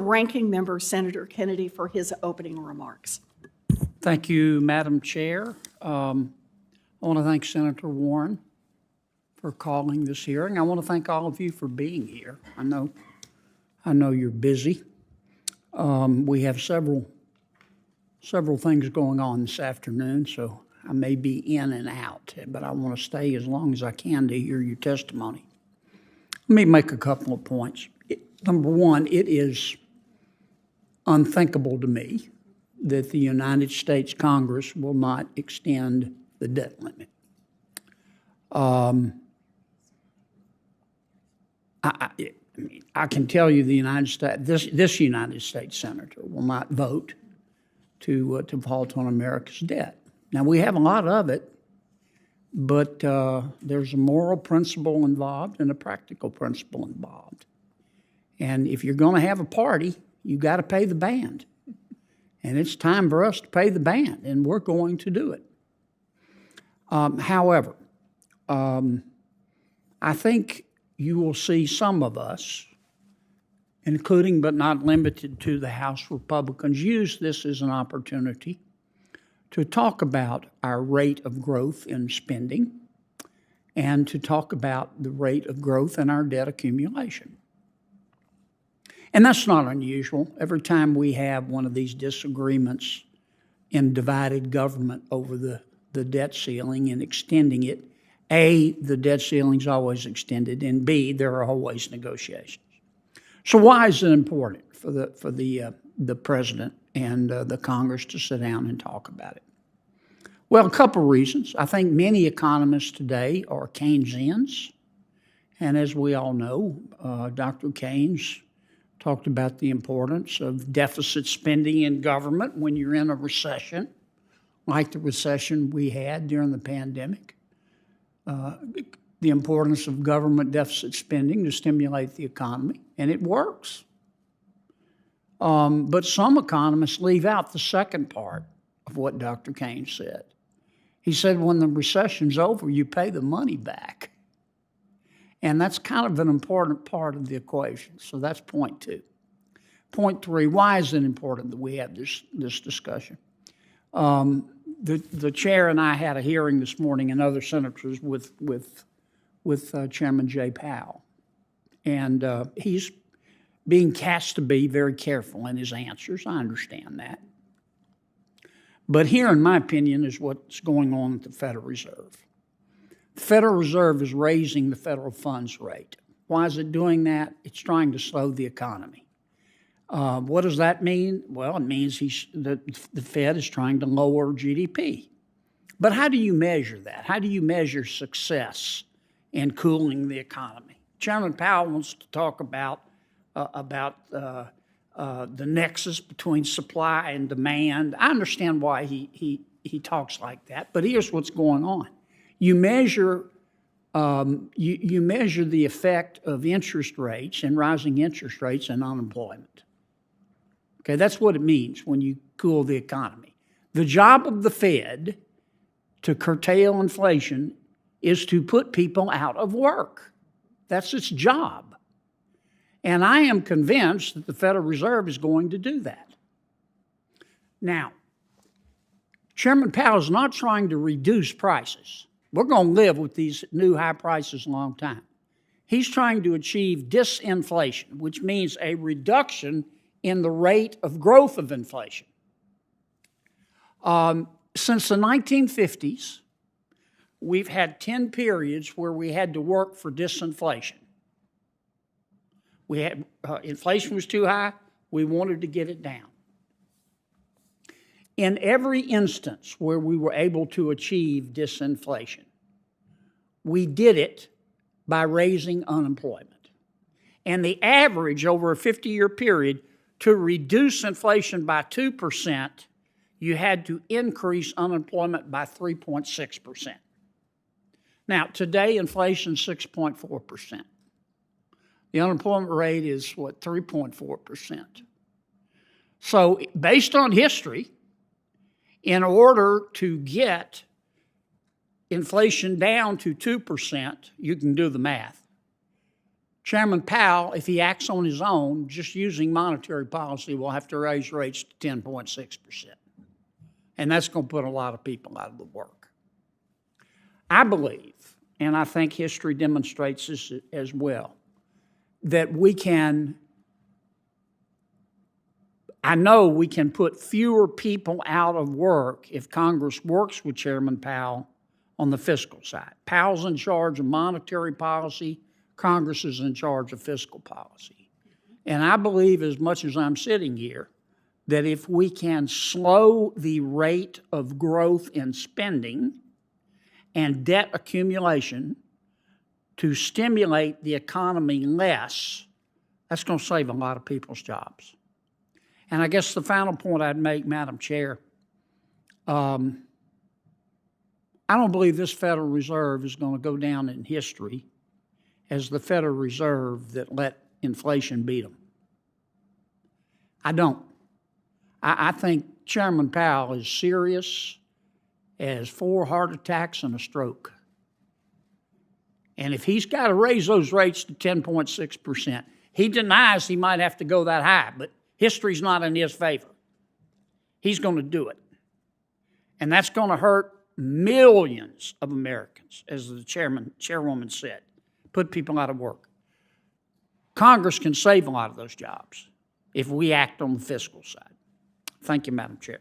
Ranking Member Senator Kennedy for his opening remarks. Thank you, Madam Chair. I want to thank Senator Warren for calling this hearing. I want to thank all of you for being here. I know you're busy. We have several things going on this afternoon, so I may be in and out, but I want to stay as long as I can to hear your testimony. Let me make a couple of points. Number one, it is unthinkable to me that the United States Congress will not extend the debt limit. I can tell you the United States, this United States senator will not vote to halt on America's debt. Now, we have a lot of it, but there's a moral principle involved and a practical principle involved. And if you're going to have a party, you got to pay the band. And it's time for us to pay the band, and we're going to do it. However, I think you will see some of us, including but not limited to the House Republicans, use this as an opportunity to talk about our rate of growth in spending and to talk about the rate of growth in our debt accumulation. And that's not unusual. Every time we have one of these disagreements in divided government over the debt ceiling and extending it, A, the debt ceiling's always extended, and B, there are always negotiations. So why is it important for the president and the Congress to sit down and talk about it? Well, a couple of reasons. I think many economists today are Keynesians, and as we all know, Dr. Keynes talked about the importance of deficit spending in government when you're in a recession, like the recession we had during the pandemic. The importance of government deficit spending to stimulate the economy, and it works. But some economists leave out the second part of what Dr. Keynes said. He said, when the recession's over, you pay the money back. And that's kind of an important part of the equation. So that's point two. Point three, why is it important that we have this discussion? The chair and I had a hearing this morning, and other senators with Chairman Jay Powell. And he's being cast to be very careful in his answers. I understand that. But here, in my opinion, is what's going on at the Federal Reserve. The Federal Reserve is raising the federal funds rate. Why is it doing that? It's trying to slow the economy. What does that mean? Well, it means the Fed is trying to lower GDP. But how do you measure that? How do you measure success in cooling the economy? Chairman Powell wants to talk about the nexus between supply and demand. I understand why he talks like that, but here's what's going on. You measure you measure the effect of interest rates and rising interest rates and unemployment. Okay, that's what it means when you cool the economy. The job of the Fed to curtail inflation is to put people out of work. That's its job. And I am convinced that the Federal Reserve is going to do that. Now, Chairman Powell is not trying to reduce prices. We're going to live with these new high prices a long time. He's trying to achieve disinflation, which means a reduction in the rate of growth of inflation. Since the 1950s, we've had 10 periods where we had to work for disinflation. We had inflation was too high. We wanted to get it down. In every instance where we were able to achieve disinflation, we did it by raising unemployment. And the average over a 50-year period to reduce inflation by 2%, you had to increase unemployment by 3.6%. Now, today, inflation is 6.4%. The unemployment rate is, 3.4%. So, based on history, in order to get inflation down to 2%, you can do the math. Chairman Powell, if he acts on his own, just using monetary policy, will have to raise rates to 10.6%. And that's going to put a lot of people out of the work. I believe, and I think history demonstrates this as well, that I know we can put fewer people out of work if Congress works with Chairman Powell on the fiscal side. Powell's in charge of monetary policy. Congress is in charge of fiscal policy. And I believe, as much as I'm sitting here, that if we can slow the rate of growth in spending and debt accumulation to stimulate the economy less, that's going to save a lot of people's jobs. And I guess the final point I'd make, Madam Chair, I don't believe this Federal Reserve is going to go down in history as the Federal Reserve that let inflation beat them. I don't. I think Chairman Powell is serious as 4 heart attacks and a stroke. And if he's got to raise those rates to 10.6%, he denies he might have to go that high, but history's not in his favor. He's going to do it. And that's going to hurt millions of Americans, as the chairwoman said, put people out of work. Congress can save a lot of those jobs if we act on the fiscal side. Thank you, Madam Chair.